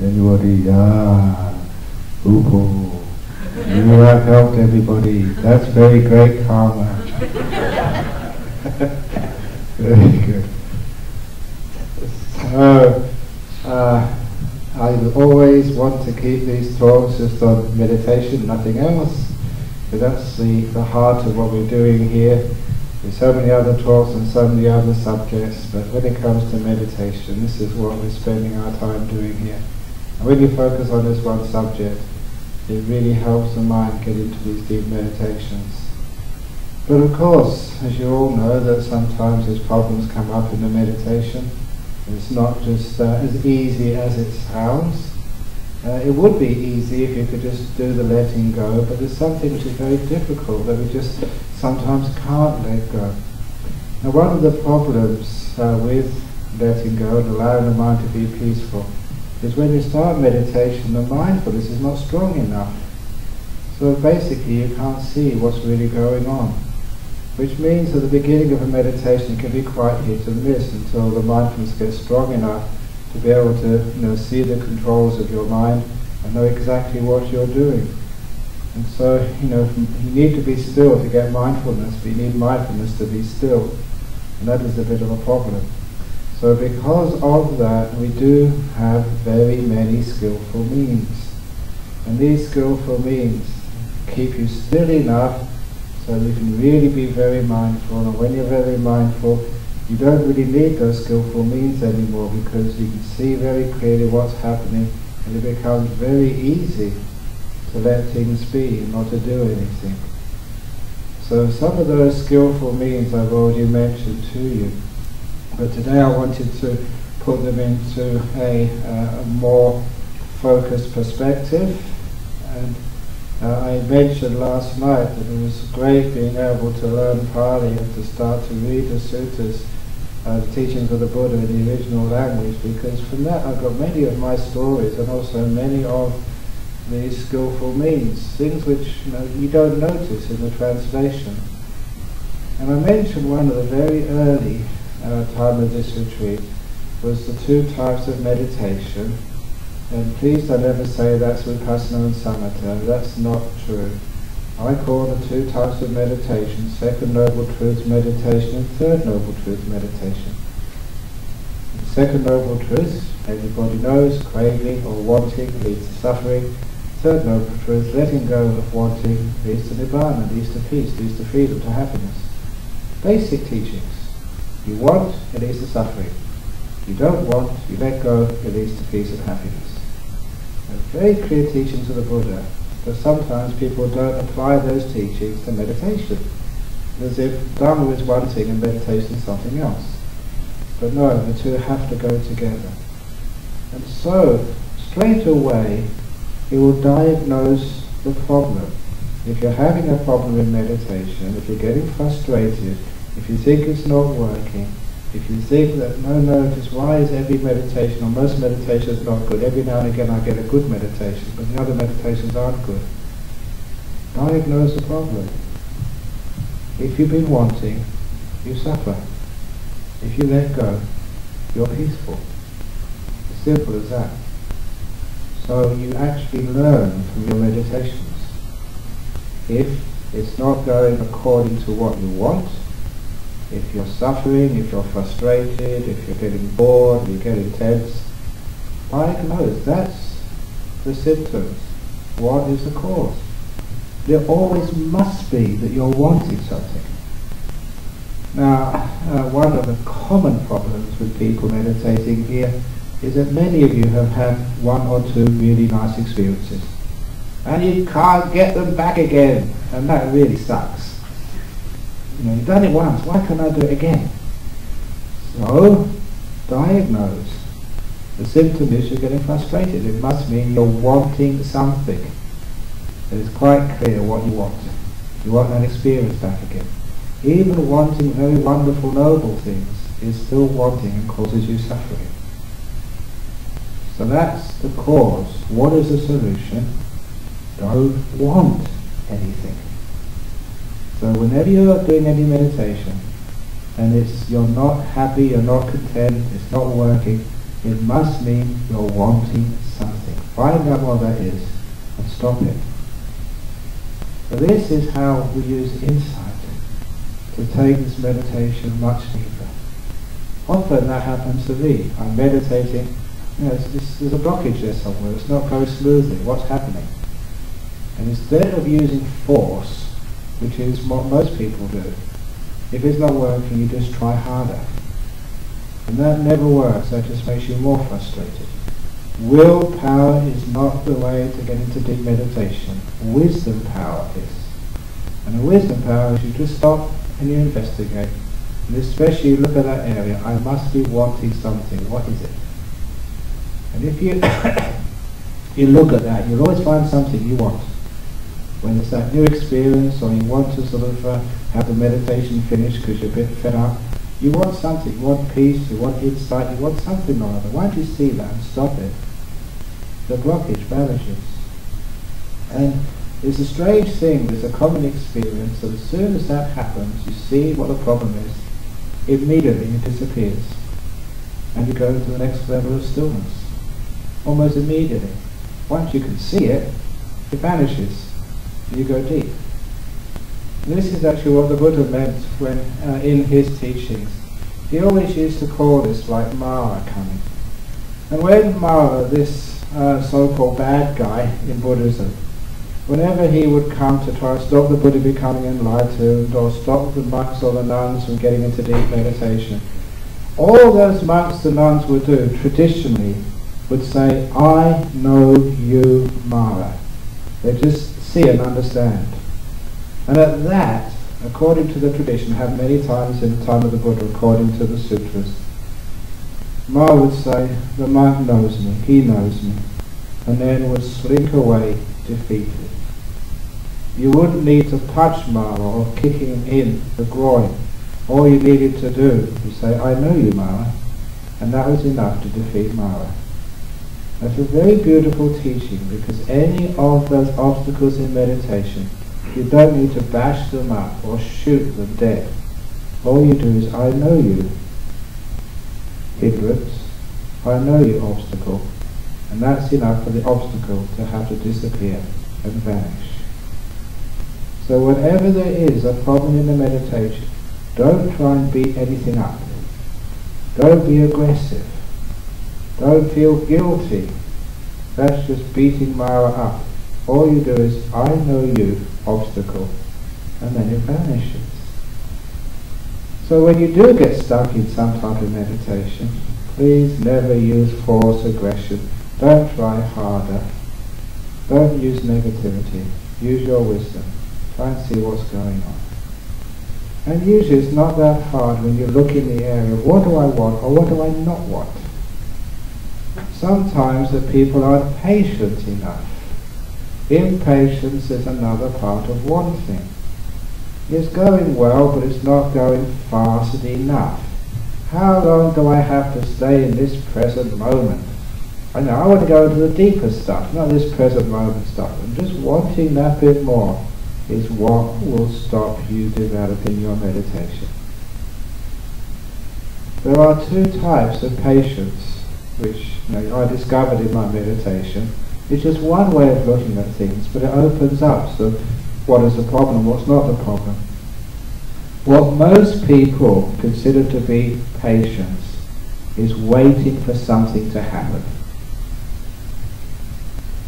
Everybody, ooh, you have helped everybody. That's very great karma. Very good. So, I always want to keep these talks just on meditation, nothing else. So that's the heart of what we're doing here. There's so many other talks and so many other subjects, but when it comes to meditation, this is what we're spending our time doing here. And when you focus on this one subject, it really helps the mind get into these deep meditations. But of course, as you all know, that sometimes these problems come up in the meditation. It's not just as easy as it sounds. It would be easy if you could just do the letting go, but there's something which is very difficult that we just sometimes can't let go. Now, one of the problems with letting go and allowing the mind to be peaceful is when you start meditation, the mindfulness is not strong enough. So basically you can't see what's really going on, which means at the beginning of a meditation it can be quite hit and miss until the mindfulness gets strong enough to be able to see the controls of your mind and know exactly what you're doing. And so, you need to be still to get mindfulness, but you need mindfulness to be still. And that is a bit of a problem. So because of that, we do have very many skillful means. And these skillful means keep you still enough so that you can really be very mindful. And when you're very mindful, you don't really need those skillful means anymore, because you can see very clearly what's happening, and it becomes very easy to let things be and not to do anything. So some of those skillful means I've already mentioned to you, but today I wanted to put them into a more focused perspective. And I mentioned last night that it was great being able to learn Pali and to start to read the suttas, the teachings of the Buddha in the original language, because from that I got many of my stories and also many of these skillful means, things which you don't notice in the translation. And I mentioned one of the very early time of this retreat was the two types of meditation. And please don't ever say that's Vipassana and Samatha. That's not true. I call the two types of meditation Second Noble Truth meditation and Third Noble Truth meditation. The Second Noble Truth, everybody knows, craving or wanting leads to suffering. Third Noble Truth, letting go of wanting, leads to Nibbana, leads to peace, leads to freedom, to happiness. Basic teachings. You want, it leads to suffering. You don't want, you let go, it leads to peace and happiness. Very clear teachings of the Buddha, but sometimes people don't apply those teachings to meditation, as if Dharma is one thing and meditation is something else. But no, the two have to go together. And so, straight away, it will diagnose the problem. If you're having a problem in meditation, if you're getting frustrated, if you think it's not working, if you think that, why is every meditation, or most meditations not good? Every now and again I get a good meditation, but the other meditations aren't good. Diagnose the problem. If you've been wanting, you suffer. If you let go, you're peaceful. As simple as that. So you actually learn from your meditations. If it's not going according to what you want, if you're suffering, if you're frustrated, if you're getting bored, you get intense, diagnose. That's the symptoms. What is the cause? There always must be that you're wanting something. Now, one of the common problems with people meditating here is that many of you have had one or two really nice experiences, and you can't get them back again, and that really sucks. You've done it once, why can't I do it again? So, diagnose. The symptom is you're getting frustrated. It must mean you're wanting something. It is quite clear what you want. You want that experience back again. Even wanting very wonderful, noble things is still wanting and causes you suffering. So that's the cause. What is the solution? Don't want anything. So whenever you're doing any meditation and you're not happy, you're not content, it's not working, it must mean you're wanting something. Find out what that is and stop it. So this is how we use insight to take this meditation much deeper. Often that happens to me. I'm meditating, there's a blockage there somewhere, it's not going smoothly. What's happening? And instead of using force, which is what most people do, if it's not working, you just try harder. And that never works, that just makes you more frustrated. Willpower is not the way to get into deep meditation. Wisdom power is. And the wisdom power is you just stop and you investigate. And especially you look at that area, I must be wanting something. What is it? And if you you look at that, you'll always find something you want. When it's that new experience, or you want to sort of have the meditation finished because you're a bit fed up, you want something, you want peace, you want insight, you want something or other. Why don't you see that and stop it? The blockage vanishes. And it's a strange thing, there's a common experience, that as soon as that happens, you see what the problem is, immediately it disappears. And you go to the next level of stillness. Almost immediately. Once you can see it, it vanishes. And you go deep. And this is actually what the Buddha meant when, in his teachings. He always used to call this like Mara coming. And when Mara, this so-called bad guy in Buddhism, whenever he would come to try to stop the Buddha becoming enlightened, or stop the monks or the nuns from getting into deep meditation, all those monks and nuns would do, traditionally, would say, I know you, Mara. They just see and understand. And at that, according to the tradition, have many times in the time of the Buddha, according to the sutras, Mara would say, the monk knows me, he knows me, and then would slink away defeated. You wouldn't need to punch Mara or kick him in the groin. All you needed to do was say, I know you, Mara, and that was enough to defeat Mara. That's a very beautiful teaching, because any of those obstacles in meditation, you don't need to bash them up or shoot them dead. All you do is, I know you, hindrance, I know you, obstacle, and that's enough for the obstacle to have to disappear and vanish. So whenever there is a problem in the meditation, don't try and beat anything up. Don't be aggressive. Don't feel guilty. That's just beating Mara up. All you do is, I know you, obstacle, and then it vanishes. So when you do get stuck in some type of meditation, please never use force, aggression. Don't try harder. Don't use negativity. Use your wisdom. Try and see what's going on. And usually it's not that hard when you look in the area of what do I want or what do I not want. Sometimes the people aren't patient enough. Impatience is another part of wanting. It's going well, but it's not going fast enough. How long do I have to stay in this present moment? I know, I want to go into the deeper stuff, not this present moment stuff. And just wanting that bit more is what will stop you developing your meditation. There are two types of patience, which I discovered in my meditation. It's just one way of looking at things, but it opens up. So what is the problem, what's not the problem? What most people consider to be patience is waiting for something to happen.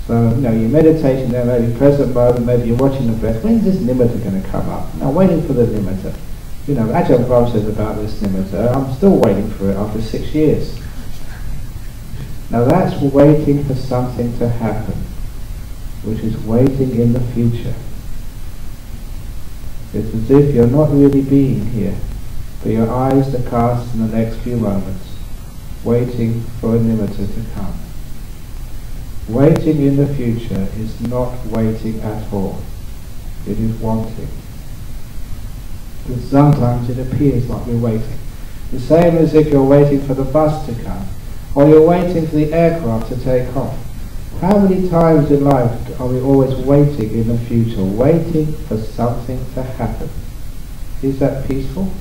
So, you're meditating there, maybe present moment, maybe you're watching the breath. When's this nimitta going to come up? Now, waiting for the nimitta. Ajahn Brahm says about this nimitta, I'm still waiting for it after 6 years. Now, that's waiting for something to happen, which is waiting in the future. It's as if you're not really being here, but your eyes are cast in the next few moments, waiting for a nimitta to come. Waiting in the future is not waiting at all. It is wanting. But sometimes it appears like we're waiting. The same as if you're waiting for the bus to come, or you're waiting for the aircraft to take off. How many times in life are we always waiting in the future, waiting for something to happen? Is that peaceful?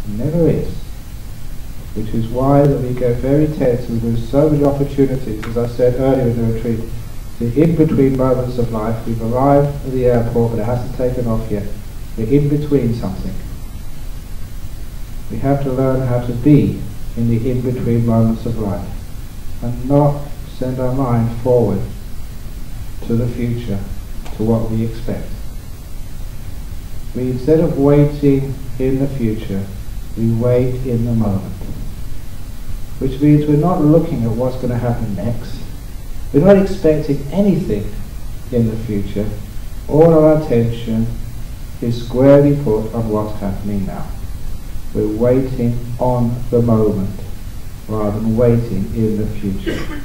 It never is. which is why that we get very tense. We lose so many opportunities, as I said earlier in the retreat. The in-between moments of life. We've arrived at the airport, but it hasn't taken off yet. We're in between something. We have to learn how to be in the in-between moments of life and not send our mind forward to the future, to what we expect. We, instead of waiting in the future, we wait in the moment, which means we're not looking at what's going to happen next. We're not expecting anything in the future. All our attention is squarely put on what's happening now. We're waiting on the moment rather than waiting in the future.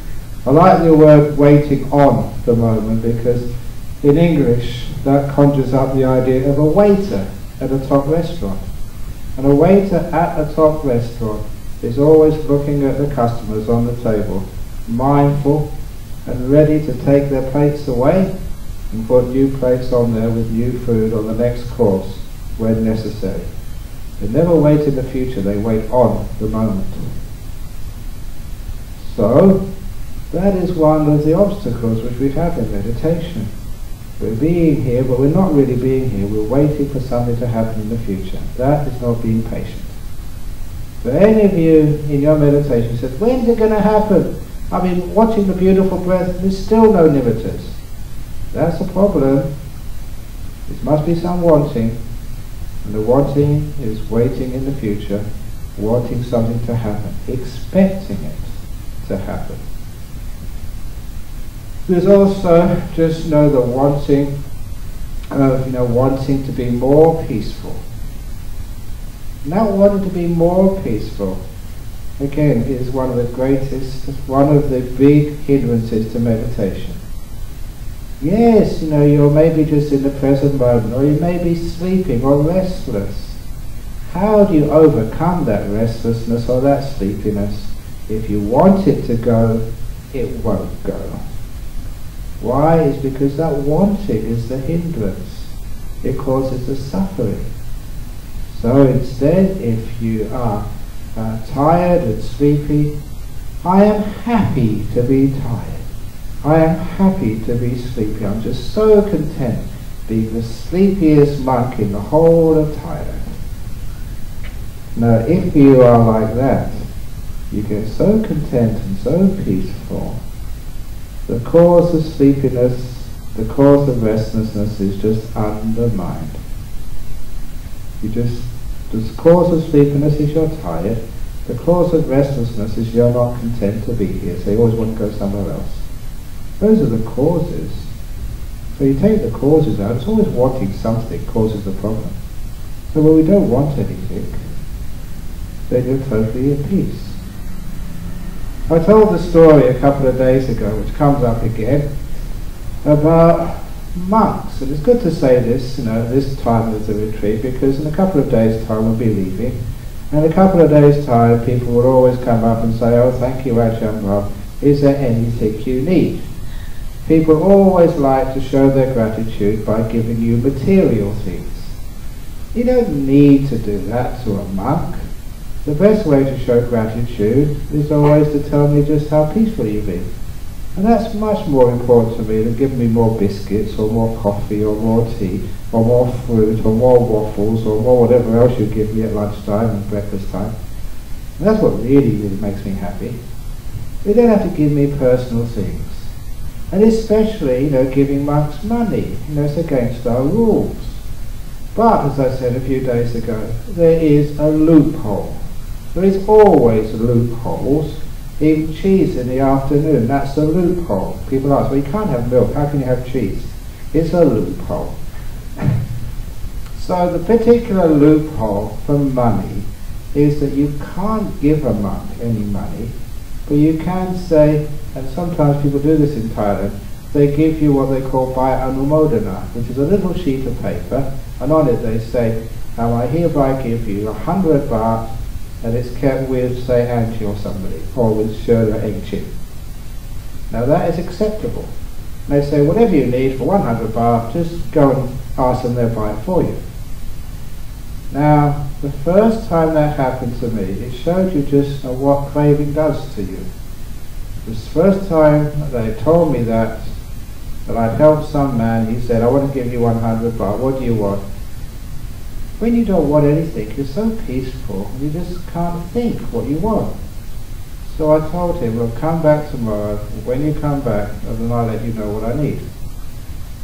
I like the word waiting on the moment because in English that conjures up the idea of a waiter at a top restaurant. And a waiter at a top restaurant is always looking at the customers on the table, mindful and ready to take their plates away and put new plates on there with new food on the next course when necessary. They never wait in the future, they wait on the moment. So, that is one of the obstacles which we have in meditation. We're being here, but we're not really being here. We're waiting for something to happen in the future. That is not being patient. For any of you in your meditation said, when's it going to happen? I've been watching the beautiful breath, there's still no nimittas. That's a problem. There must be some wanting. And the wanting is waiting in the future, wanting something to happen, expecting it to happen. There's also just the wanting of wanting to be more peaceful. Now wanting to be more peaceful, again, is one of the big hindrances to meditation. Yes, you're maybe just in the present moment, or you may be sleeping or restless. How do you overcome that restlessness or that sleepiness? If you want it to go, it won't go. Why? It's because that wanting is the hindrance. It causes the suffering. So instead, if you are tired and sleepy, I am happy to be tired. I am happy to be sleepy. I'm just so content being the sleepiest monk in the whole of Thailand. Now, if you are like that, you get so content and so peaceful, the cause of sleepiness, the cause of restlessness is just undermined. The cause of sleepiness is you're tired. The cause of restlessness is you're not content to be here, so you always want to go somewhere else. Those are the causes. So you take the causes out, it's always wanting something causes the problem. So when we don't want anything, then you're totally at peace. I told the story a couple of days ago, which comes up again, about monks. And it's good to say this, this time of the retreat, because in a couple of days' time we'll be leaving. And in a couple of days' time people will always come up and say, oh, thank you, Ajahn Brahm. Is there anything you need? People always like to show their gratitude by giving you material things. You don't need to do that to a monk. The best way to show gratitude is always to tell me just how peaceful you've been. And that's much more important to me than giving me more biscuits or more coffee or more tea or more fruit or more waffles or more whatever else you give me at lunchtime and breakfast time. And that's what really, really makes me happy. You don't have to give me personal things. And especially, giving monks money. It's against our rules. But, as I said a few days ago, there is a loophole. There is always loopholes. Even cheese in the afternoon, that's a loophole. People ask, well, you can't have milk, how can you have cheese? It's a loophole. So the particular loophole for money is that you can't give a monk any money, but you can say, and sometimes people do this in Thailand, they give you what they call by anumodana, which is a little sheet of paper, and on it they say, now I hereby give you 100 baht, and it's kept with, say, Auntie or somebody, or with Shura Engchin. Now that is acceptable. And they say, whatever you need for 100 baht, just go and ask them, they'll buy it for you. Now, the first time that happened to me, it showed you just what craving does to you. The first time they told me that I'd helped some man, he said, I want to give you 100 baht, what do you want? When you don't want anything, you're so peaceful, you just can't think what you want. So I told him, well, come back tomorrow, when you come back, and then I'll let you know what I need.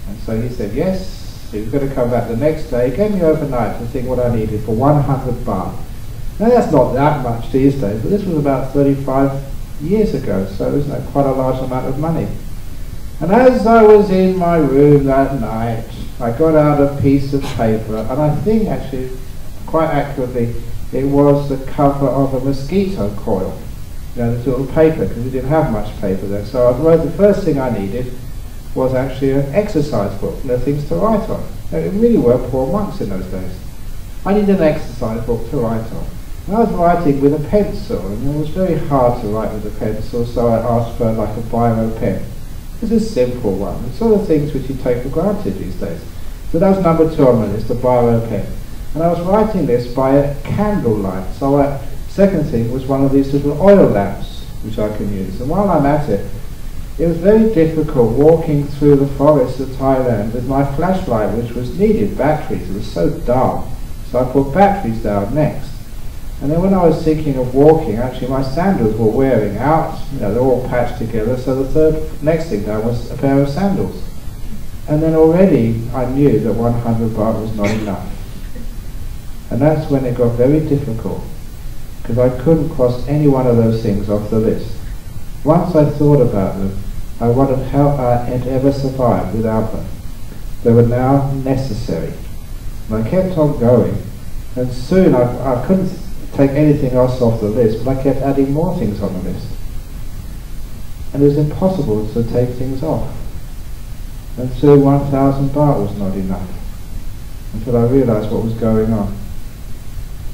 And so he said, yes. He was going to come back the next day. He gave me overnight to think what I needed for 100 baht. Now that's not that much these days, but this was about 35 years ago, so isn't that quite a large amount of money? And as I was in my room that night, I got out a piece of paper, and I think actually, quite accurately, it was the cover of a mosquito coil. You know, this little paper, because we didn't have much paper then. So I wrote the first thing I needed was actually an exercise book, things to write on. It really were poor monks in those days. I needed an exercise book to write on. And I was writing with a pencil, and it was very hard to write with a pencil, so I asked for like a biro pen. It's a simple one, the sort of things which you take for granted these days. So that was number 2 on the list, a biro pen. And I was writing this by a candlelight, so second thing was one of these little oil lamps, which I can use. And while I'm at it, it was very difficult walking through the forests of Thailand with my flashlight, which was needed batteries. It was so dark. So I put batteries down next. And then when I was thinking of walking, actually my sandals were wearing out. You know, they're all patched together. So the next thing down was a pair of sandals. And then already I knew that 100 baht was not enough. And that's when it got very difficult, because I couldn't cross any one of those things off the list. Once I thought about them, I wondered how I'd ever survive without them. They were now necessary. And I kept on going, and soon I couldn't take anything else off the list, but I kept adding more things on the list. And it was impossible to take things off. And soon 1,000 baht was not enough, until I realised what was going on.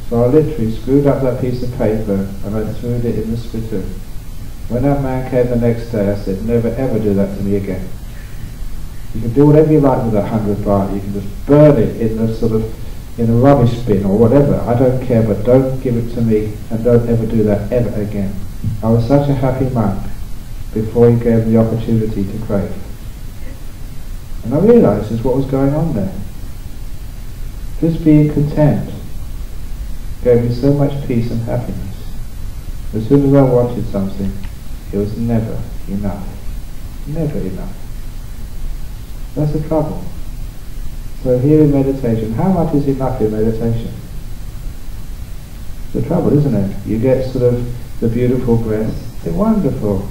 So I literally screwed up that piece of paper and I threw it in the spittoon. When that man came the next day, I said, never ever do that to me again. You can do whatever you like with 100 baht. You can just burn it in a rubbish bin or whatever. I don't care, but don't give it to me, and don't ever do that ever again. I was such a happy monk before he gave me the opportunity to crave. And I realised just what was going on there. Just being content gave me so much peace and happiness. As soon as I wanted something, it was never enough. Never enough. That's the trouble. So here in meditation, how much is enough in meditation? The trouble, isn't it? You get sort of the beautiful breath, they're wonderful.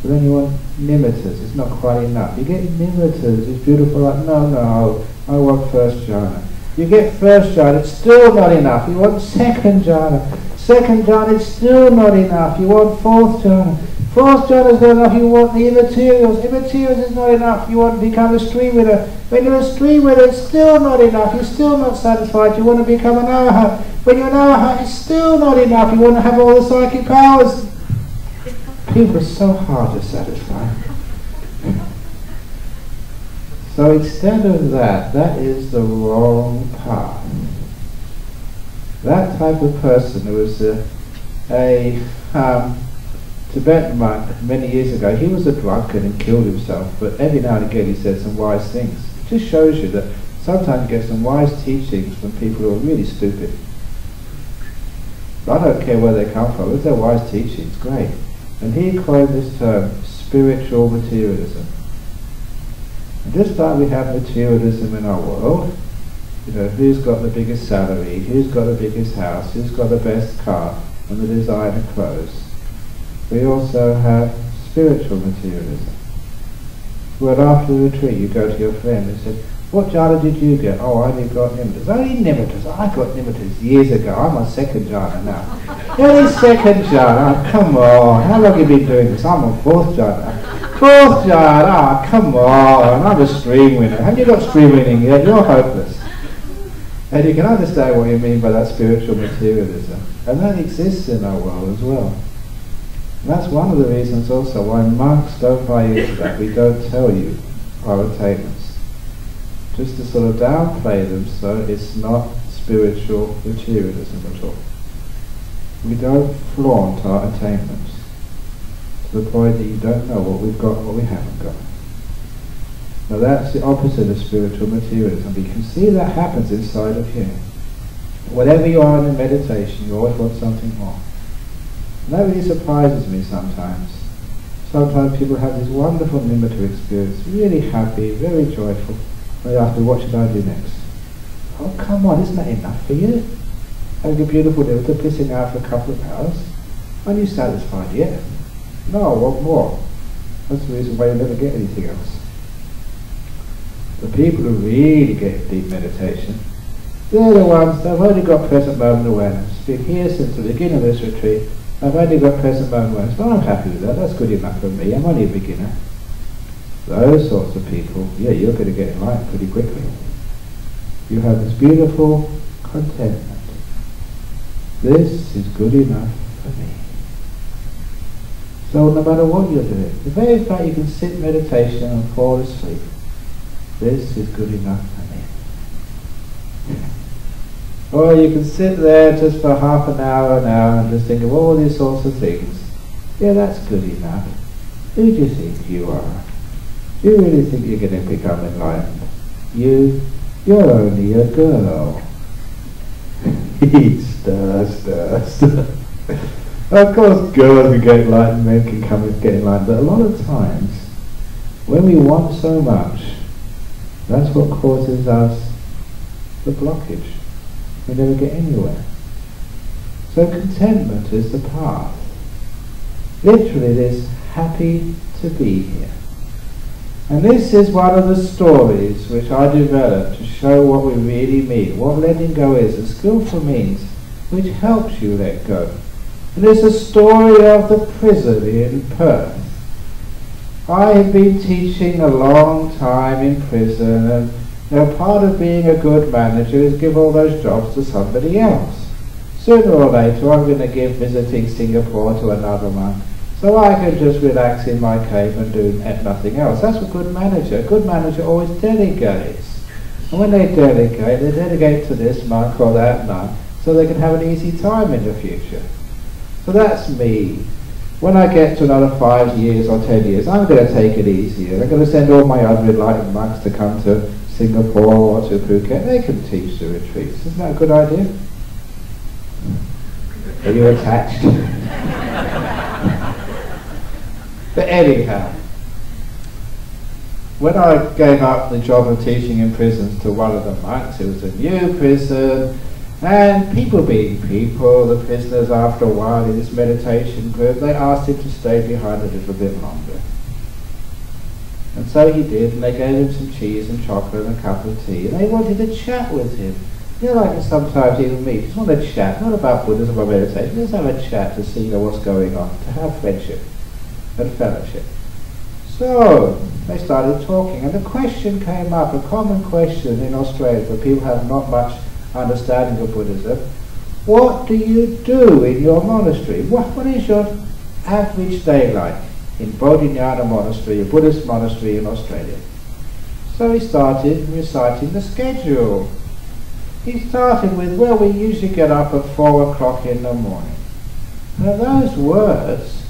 But then you want nimittas, it's not quite enough. You get nimittas, it's beautiful, like, no, I want first jhana. You get first jhana, it's still not enough. You want second jhana. Second jhana, it's still not enough. You want fourth jhana. Fourth jhana is not enough. You want the immaterials. Immaterials is not enough. You want to become a stream winner. When you're a stream winner, it's still not enough. You're still not satisfied. You want to become an arhat. When you're an arhat, it's still not enough. You want to have all the psychic powers. People are so hard to satisfy. So instead of that is the wrong path. That type of person who was a Tibetan monk many years ago, he was a drunkard and killed himself, but every now and again he said some wise things. It just shows you that sometimes you get some wise teachings from people who are really stupid. But I don't care where they come from, if they're wise teachings, great. And he coined this term, spiritual materialism. And just like we have materialism in our world, you know, who's got the biggest salary, who's got the biggest house, who's got the best car, and the designer clothes. We also have spiritual materialism. Well, after the retreat, you go to your friend and say, what jhana did you get? Oh, I only got nimittas. Only nimittas? I got nimittas years ago. I'm on second jhana now. Only second jhana? Come on. How long have you been doing this? I'm on fourth jhana. Fourth jhana? Come on. I'm a stream winner. Have you got stream winning yet? You're hopeless. And you can understand what you mean by that spiritual materialism. And that exists in our world as well. And that's one of the reasons also why monks don't buy into that. We don't tell you our attainments. Just to sort of downplay them so it's not spiritual materialism at all. We don't flaunt our attainments to the point that you don't know what we've got and what we haven't got. Now that's the opposite of spiritual materialism. You can see that happens inside of you. Whatever you are in meditation, you always want something more. And that really surprises me sometimes. Sometimes people have this wonderful nimitta experience, really happy, very joyful. They ask me, what should I do next? Oh, come on, isn't that enough for you? Having a beautiful nimitta, pissing out for a couple of hours. Aren't you satisfied yet? No, I want more. That's the reason why you never get anything else. The people who really get deep meditation, they're the ones that have only got present moment awareness. Been here since the beginning of this retreat. I've only got present moment awareness. Well, I'm happy with that. That's good enough for me. I'm only a beginner. Those sorts of people, yeah, you're going to get enlightened pretty quickly. You have this beautiful contentment. This is good enough for me. So no matter what you're doing, the very fact you can sit in meditation and fall asleep, this is good enough for me. Or you can sit there just for half an hour and just think of all these sorts of things. Yeah, that's good enough. Who do you think you are? Do you really think you're going to become enlightened? You're only a girl. Stir. Of course girls can get enlightened, men can come and get enlightened, but a lot of times, when we want so much, that's what causes us the blockage. We never get anywhere. So contentment is the path. Literally it is happy to be here. And this is one of the stories which I developed to show what we really mean, what letting go is, a skillful means which helps you let go. And it's a story of the prison in Perth. I have been teaching a long time in prison, and part of being a good manager is give all those jobs to somebody else. Sooner or later I'm going to give visiting Singapore to another monk, so I can just relax in my cave and do nothing else. That's a good manager. A good manager always delegates. And when they delegate to this monk or that monk, so they can have an easy time in the future. So that's me. When I get to another 5 years or 10 years, I'm going to take it easy. And I'm going to send all my other enlightened monks to come to Singapore or to Phuket. They can teach the retreats. Isn't that a good idea? Are you attached? But anyhow, when I gave up the job of teaching in prisons to one of the monks, it was a new prison, and people being people, the prisoners after a while in this meditation group, they asked him to stay behind a little bit longer. And so he did, and they gave him some cheese and chocolate and a cup of tea, and they wanted to chat with him. You know, like sometimes even me, just want to chat, not about Buddhism or meditation, just have a chat to see what's going on, to have friendship and fellowship. So they started talking, and the question came up, a common question in Australia for people who have not much understanding of Buddhism: what do you do in your monastery? What is your average day like in Bodhinyana Monastery, a Buddhist monastery in Australia? So he started reciting the schedule. He started with, well, we usually get up at 4 o'clock in the morning. Now those words,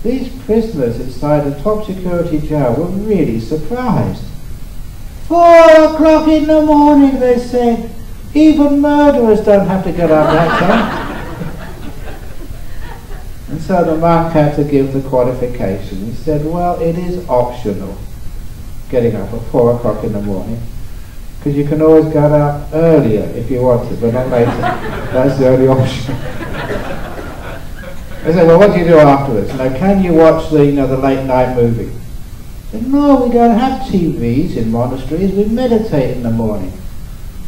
these prisoners inside the top security jail were really surprised. 4 o'clock in the morning, they said. Even murderers don't have to get up that time. And so the monk had to give the qualification. He said, well, it is optional, getting up at 4 o'clock in the morning, because you can always get up earlier if you want to, but not later. That's the only option. I said, well, what do you do afterwards? Now, can you watch the late night movie? I said, no, we don't have TVs in monasteries. We meditate in the morning.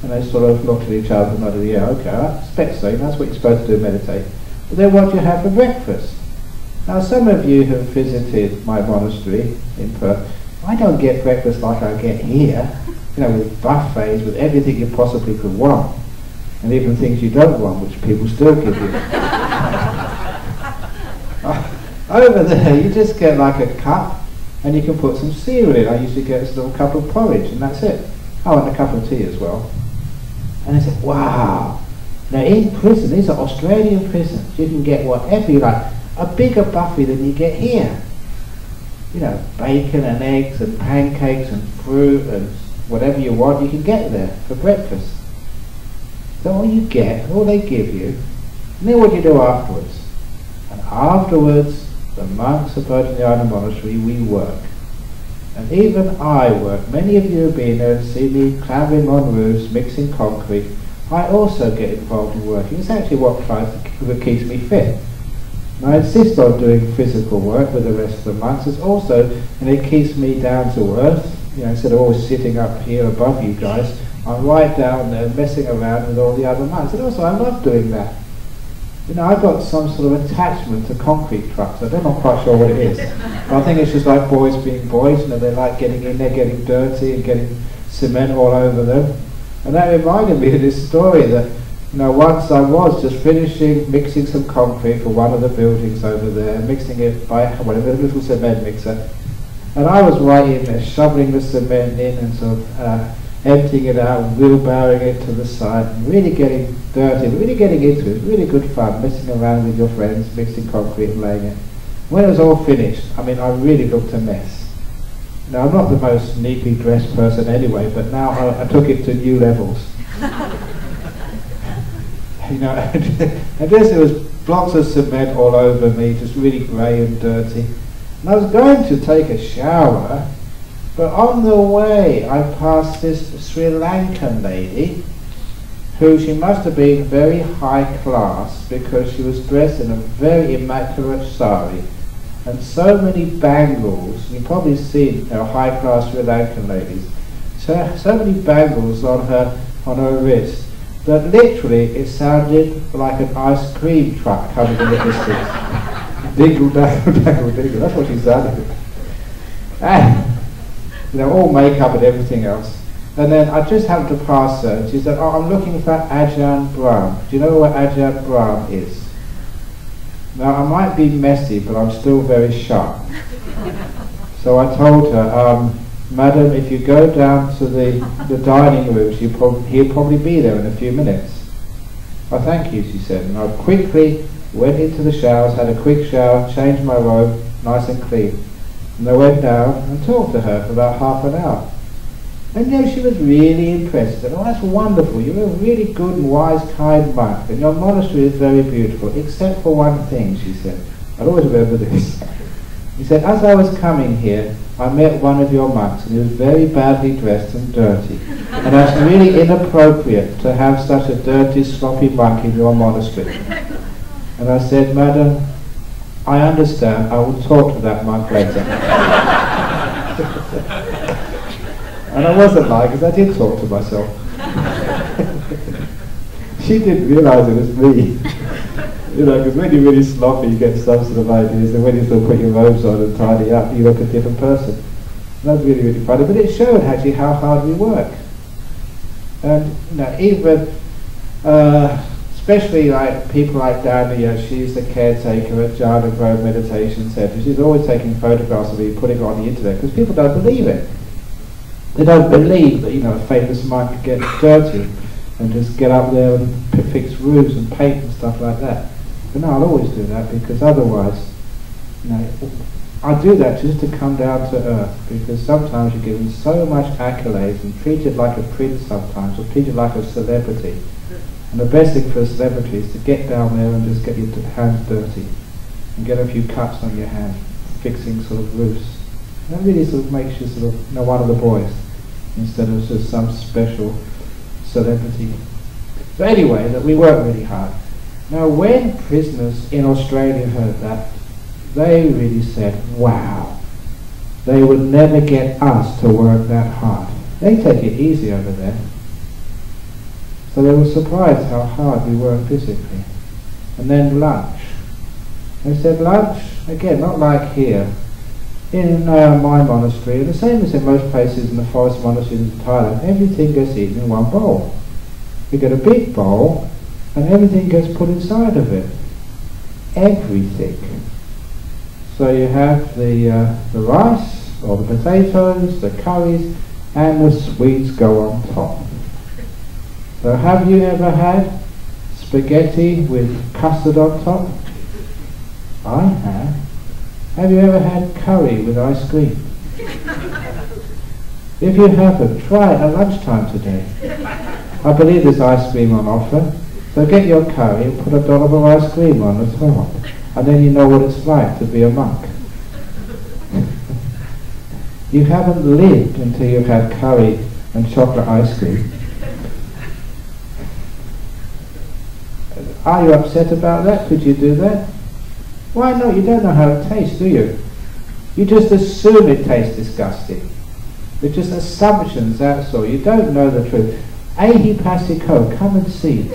And they sort of looked at each other and nodded, yeah, okay, I expect so. That's what you're supposed to do, meditate. But then what do you have for breakfast? Now, some of you have visited my monastery in Perth. I don't get breakfast like I get here, with buffets, with everything you possibly could want, and even things you don't want, which people still give you. Over there, you just get like a cup, and you can put some cereal in. I usually get a little cup of porridge, and that's it. Oh, and a cup of tea as well. And I said, wow. Now in prison, these are Australian prisons, you can get whatever you like, a bigger buffet than you get here. You know, bacon and eggs and pancakes and fruit and whatever you want, you can get there for breakfast. So all you get, all they give you, and then what do you do afterwards? And afterwards, the monks of Bodhinyana Monastery, we work. And even I work. Many of you have been there and seen me clambering on roofs, mixing concrete. I also get involved in working. It's actually what keeps me fit. And I insist on doing physical work with the rest of the monks. It's also, and it keeps me down to earth. You know, instead of always sitting up here above you guys, I'm right down there messing around with all the other monks. And also, I love doing that. You know, I've got some sort of attachment to concrete trucks. I'm not quite sure what it is. I think it's just like boys being boys. You know, they like getting in there, getting dirty and getting cement all over them. And that reminded me of this story that, you know, once I was just finishing mixing some concrete for one of the buildings over there, mixing it by whatever, a little cement mixer. And I was right in there, shoveling the cement in and sort of emptying it out and wheelbarrowing it to the side, and really getting dirty, really getting into it. It was really good fun, messing around with your friends, mixing concrete and laying it. When it was all finished, I mean, I really looked a mess. Now, I'm not the most neatly dressed person anyway, but now I took it to new levels. You know, I guess there was blocks of cement all over me, just really grey and dirty. And I was going to take a shower, but on the way I passed this Sri Lankan lady, who she must have been very high class because she was dressed in a very immaculate sari. And so many bangles, you've probably seen, you know, high class Sri Lankan ladies, so many bangles on her wrist, that literally it sounded like an ice cream truck coming in the distance. Dingle, dangle, dangle, dingle, that's what she sounded. And, you know, all makeup and everything else. And then I just happened to pass her, and she said, oh, I'm looking for Ajahn Brahm. Do you know what Ajahn Brahm is? Now, I might be messy, but I'm still very sharp. So I told her, Madam, if you go down to the dining room, he'll probably be there in a few minutes. Oh, thank you, she said. And I quickly went into the showers, had a quick shower, changed my robe, nice and clean. And I went down and talked to her for about half an hour. And you know, she was really impressed. She said, oh, that's wonderful. You're a really good and wise, kind monk. And your monastery is very beautiful, except for one thing, she said. I'll always remember this. He said, as I was coming here, I met one of your monks, and he was very badly dressed and dirty. And that's really inappropriate to have such a dirty, sloppy monk in your monastery. And I said, Madam, I understand. I will talk to that monk later. And I wasn't lying, because I did talk to myself. She didn't realise it was me. You know, because when you're really sloppy, you get some sort of ideas, and when you still put your robes on and tidy up, you look a different person. And that's really, really funny. But it showed actually how hard we work. And you know, even especially like people like Dania, she's the caretaker at Ajahn Brahm Meditation Centre. She's always taking photographs of me, putting it on the internet, because people don't believe it. They don't believe that, you know, a famous monk gets dirty and just get up there and fix roofs and paint and stuff like that. But no, I'll always do that, because otherwise, you know, I do that just to come down to earth, because sometimes you're given so much accolades and treated like a prince sometimes, or treated like a celebrity. And the best thing for a celebrity is to get down there and just get your hands dirty and get a few cuts on your hand, fixing sort of roofs. That really sort of makes you sort of, you know, one of the boys, instead of just some special celebrity. So anyway, that we work really hard. Now when prisoners in Australia heard that, they really said, wow, they would never get us to work that hard. They take it easy over there. So they were surprised how hard we work physically. And then lunch. They said lunch, again, not like here. In my monastery, and the same as in most places in the forest monasteries in Thailand, everything gets eaten in one bowl. You get a big bowl, and everything gets put inside of it. Everything. So you have the rice, or the potatoes, the curries, and the sweets go on top. So have you ever had spaghetti with custard on top? I have. Have you ever had curry with ice cream? If you haven't, try it at lunchtime today. I believe there's ice cream on offer. So get your curry and put a dollop of ice cream on the top. And then you know what it's like to be a monk. You haven't lived until you've had curry and chocolate ice cream. Are you upset about that? Could you do that? Why not? You don't know how it tastes, do you? You just assume it tastes disgusting. They're just assumptions, that's all. You don't know the truth. Ehi pasiko, come and see.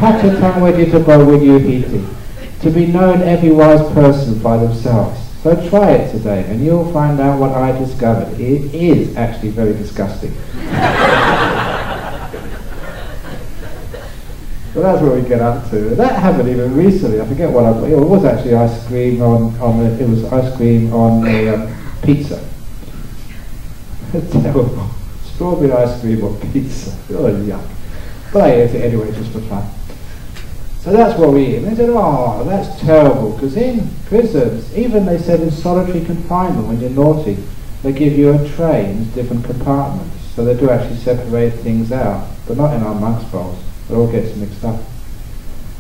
Hakatang weditabo when you eat it. To be known every wise person by themselves. So try it today and you'll find out what I discovered. It is actually very disgusting. So that's what we get up to. That happened even recently. I forget what I put. It was actually ice cream on a pizza. Terrible. Strawberry ice cream on pizza. Oh, yuck. But I ate it anyway, just for fun. So that's what we eat. And they said, oh, that's terrible, because in prisons, even they said in solitary confinement, when you're naughty, they give you a tray in different compartments. So they do actually separate things out, but not in our monks' bowls. It all gets mixed up.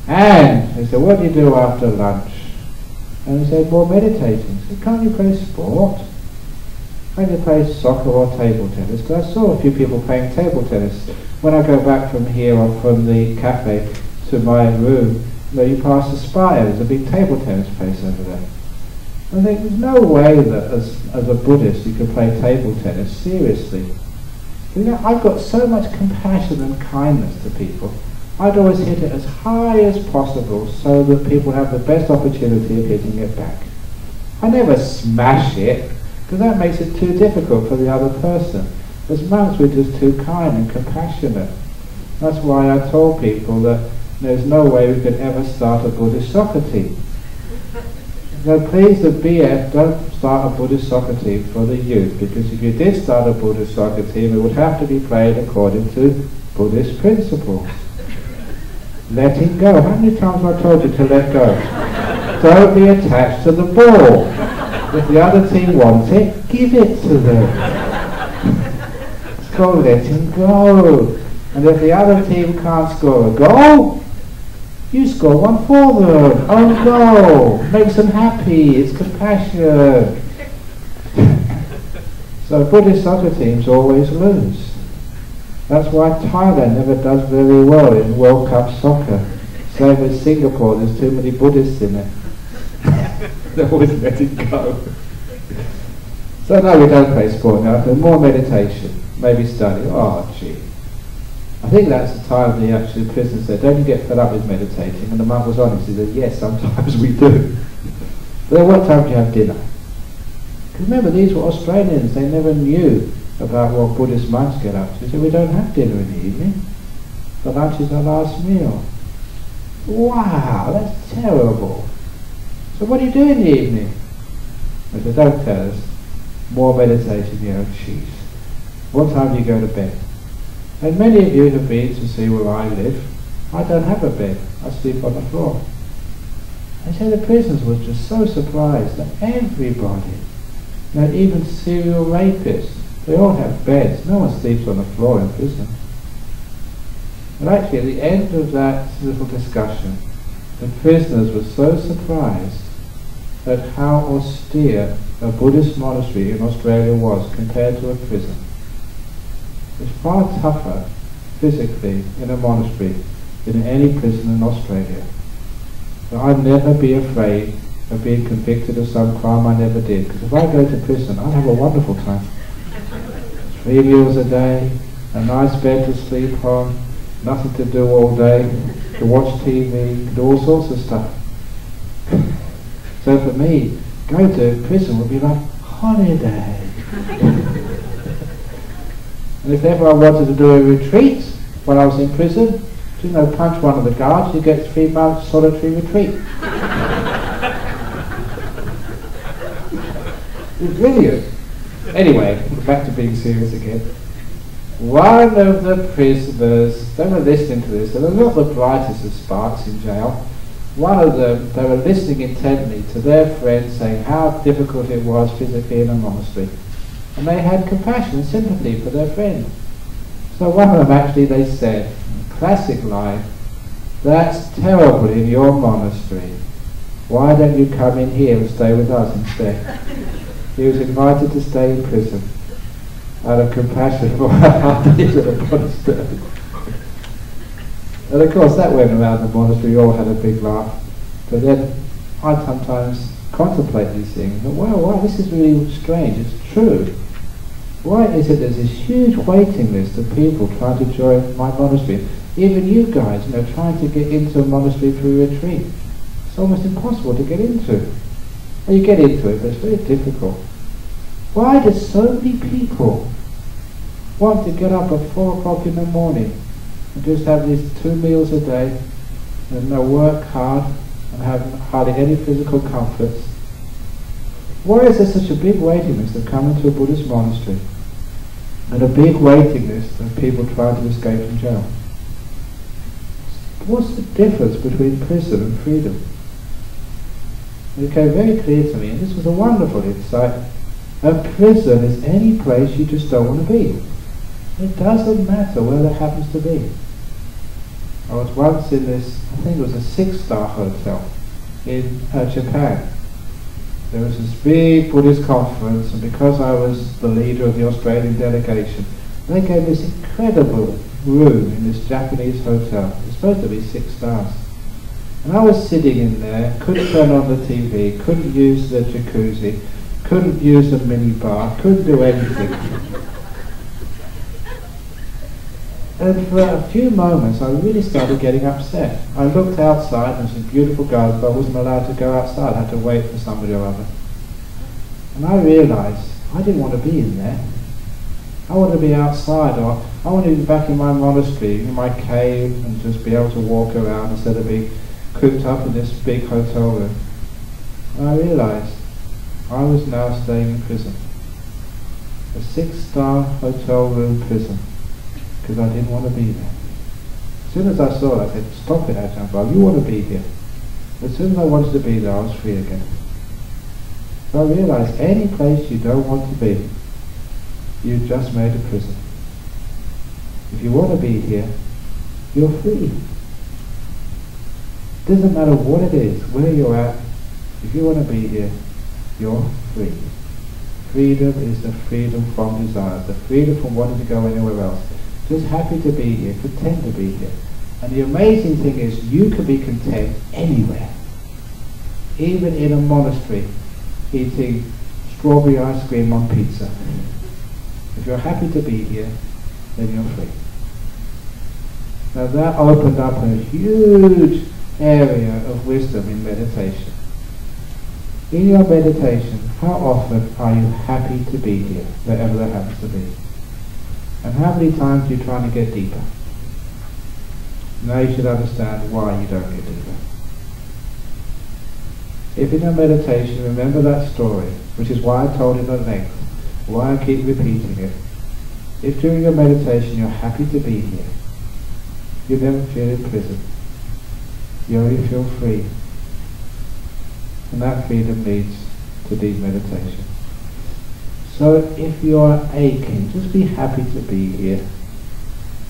And they said, what do you do after lunch? And they said, more meditating. I said, can't you play sport? Can't you play soccer or table tennis? Because I saw a few people playing table tennis. When I go back from here or from the cafe to my room, you pass the spire, there's a big table tennis place over there. I think there's no way that as a Buddhist you can play table tennis, seriously. You know, I've got so much compassion and kindness to people. I'd always hit it as high as possible so that people have the best opportunity of hitting it back. I never smash it, because that makes it too difficult for the other person. As monks we're just too kind and compassionate. That's why I told people that there's no way we could ever start a Buddhist soccer team. So please, the BF, don't start a Buddhist soccer team for the youth, because if you did start a Buddhist soccer team, it would have to be played according to Buddhist principles. Letting go. How many times have I told you to let go? Don't be attached to the ball. If the other team wants it, give it to them. It's called letting go. And if the other team can't score a goal, you score one for them. Oh, goal. Makes them happy. It's compassion. So Buddhist soccer teams always lose. That's why Thailand never does very well in World Cup soccer. Same as Singapore, there's too many Buddhists in it. They always let it go. So no, we don't play sport now. More meditation, maybe study. Oh, gee. I think that's the time the prisoner said, don't you get fed up with meditating? And the monk was honest, he said, yes, sometimes we do. But then what time do you have dinner? Because remember, these were Australians, they never knew about what Buddhist monks get up to. He said, we don't have dinner in the evening. The lunch is our last meal. Wow, that's terrible. So what do you do in the evening? I said, don't tell us. More meditation, oh jeez. What time do you go to bed? And many of you have been to see where I live. I don't have a bed. I sleep on the floor. I say the prisoners were just so surprised that everybody, even serial rapists, they all have beds. No one sleeps on the floor in prison. And actually at the end of that little discussion, the prisoners were so surprised at how austere a Buddhist monastery in Australia was compared to a prison. It's far tougher physically in a monastery than in any prison in Australia. But I'd never be afraid of being convicted of some crime I never did, because if I go to prison, I'll have a wonderful time. 3 meals a day, a nice bed to sleep on, nothing to do all day, to watch TV, do all sorts of stuff. So for me, going to prison would be like holiday. And if ever I wanted to do a retreat when I was in prison, punch one of the guards, you get 3 months solitary retreat. It's brilliant. Anyway, back to being serious again. one of the prisoners, they were listening to this, they were not the brightest of sparks in jail. One of them, they were listening intently to their friend saying how difficult it was physically in a monastery. And they had compassion and sympathy for their friend. So one of them actually, they said, classic line, "That's terrible in your monastery. Why don't you come in here and stay with us instead?" He was invited to stay in prison out of compassion for how he did in the monastery. And of course that went around the monastery, we all had a big laugh. But then I'd sometimes contemplate these things, and wow, this is really strange, it's true. Why is it there's this huge waiting list of people trying to join my monastery? Even you guys, trying to get into a monastery through retreat. It's almost impossible to get into. Well, you get into it, but it's very difficult. Why do so many people want to get up at 4 o'clock in the morning and just have these 2 meals a day and work hard and have hardly any physical comforts? Why is there such a big waiting list of coming to a Buddhist monastery and a big waiting list of people trying to escape from jail? What's the difference between prison and freedom? It became very clear to me, and this was a wonderful insight. A prison is any place you just don't want to be. It doesn't matter where that happens to be. I was once in this, I think it was a 6-star hotel in Japan. There was this big Buddhist conference, and because I was the leader of the Australian delegation, they gave this incredible room in this Japanese hotel. It was supposed to be 6 stars. And I was sitting in there, couldn't turn on the TV, couldn't use the jacuzzi, couldn't use the mini bar, couldn't do anything. And for a few moments I really started getting upset. I looked outside and there was some beautiful gardens, but I wasn't allowed to go outside. I had to wait for somebody or other. And I realised I didn't want to be in there. I want to be outside, or I want to be back in my monastery, in my cave, and just be able to walk around instead of being cooped up in this big hotel room. And I realised I was now staying in prison. A 6-star hotel room prison. Because I didn't want to be there. As soon as I saw it, I said, "Stop it, Ajahn Brahm, you want to be here." As soon as I wanted to be there, I was free again. So I realised any place you don't want to be, you've just made a prison. If you want to be here, you're free. Doesn't matter what it is, where you're at, if you want to be here, you're free. Freedom is the freedom from desire, the freedom from wanting to go anywhere else. Just happy to be here, content to be here. And the amazing thing is, you can be content anywhere. Even in a monastery, eating strawberry ice cream on pizza. If you're happy to be here, then you're free. Now that opened up a huge area of wisdom in meditation. In your meditation, how often are you happy to be here, wherever that happens to be? And how many times are you trying to get deeper? Now you should understand why you don't get deeper. If in your meditation, remember that story, which is why I told it at length, why I keep repeating it. If during your meditation you're happy to be here, you never feel in prison. You only feel free. And that freedom leads to deep meditation. So if you are aching, just be happy to be here.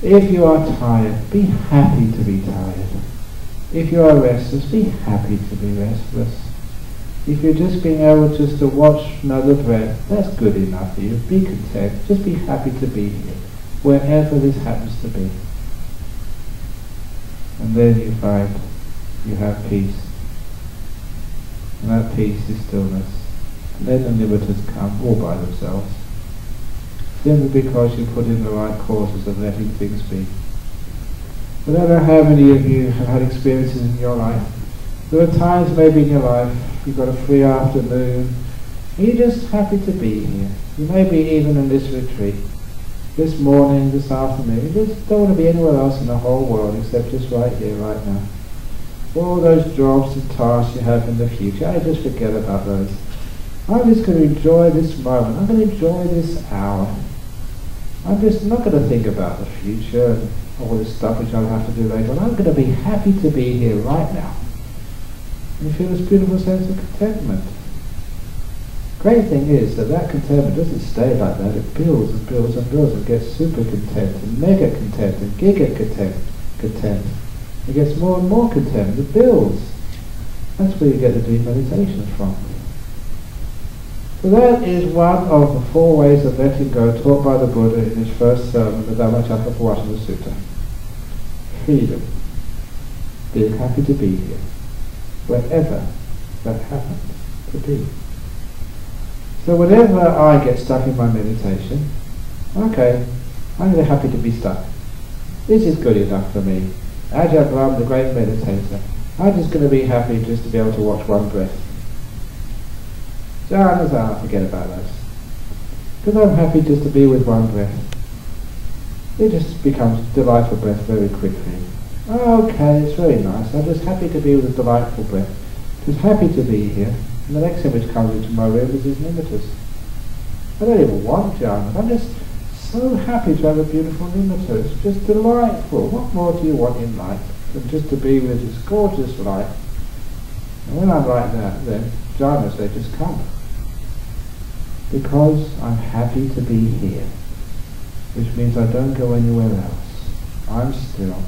If you are tired, be happy to be tired. If you are restless, be happy to be restless. If you're just being able just to watch another breath, that's good enough for you. Be content. Just be happy to be here, wherever this happens to be. And then you find you have peace. And that peace is stillness. And then the nimittas come all by themselves. Simply because you put in the right causes of letting things be. I don't know how many of you have had experiences in your life. There are times maybe in your life you've got a free afternoon, and you're just happy to be here. You may be even in this retreat, this morning, this afternoon. You just don't want to be anywhere else in the whole world except just right here, right now. All those jobs and tasks you have in the future, I just forget about those. I'm just going to enjoy this moment. I'm going to enjoy this hour. I'm just not going to think about the future and all this stuff which I'll have to do later on. I'm going to be happy to be here right now. And you feel this beautiful sense of contentment. Great thing is that that contentment doesn't stay like that. It builds and builds and builds and gets super content and mega content and giga content. It gets more and more content. It builds. That's where you get the deep meditations from. So that is one of the 4 ways of letting go taught by the Buddha in his first sermon, the Dhammacakkappavattana Sutta. Freedom. Being happy to be here, wherever that happens to be. So whenever I get stuck in my meditation, okay, I'm really happy to be stuck. This is good enough for me. Ajahn Brahm, the great meditator, I'm just going to be happy just to be able to watch one breath. Jhana, forget about that. Because I'm happy just to be with one breath. It just becomes delightful breath very quickly. Okay, it's very nice. I'm just happy to be with a delightful breath. Just happy to be here. And the next thing which comes into my room is nimittas. I don't even want jhana. I'm just so happy to have a beautiful nimitta. It's just delightful. What more do you want in life than just to be with this gorgeous light? And when I'm like that, then jhanas, they just come. Because I'm happy to be here. Which means I don't go anywhere else. I'm still.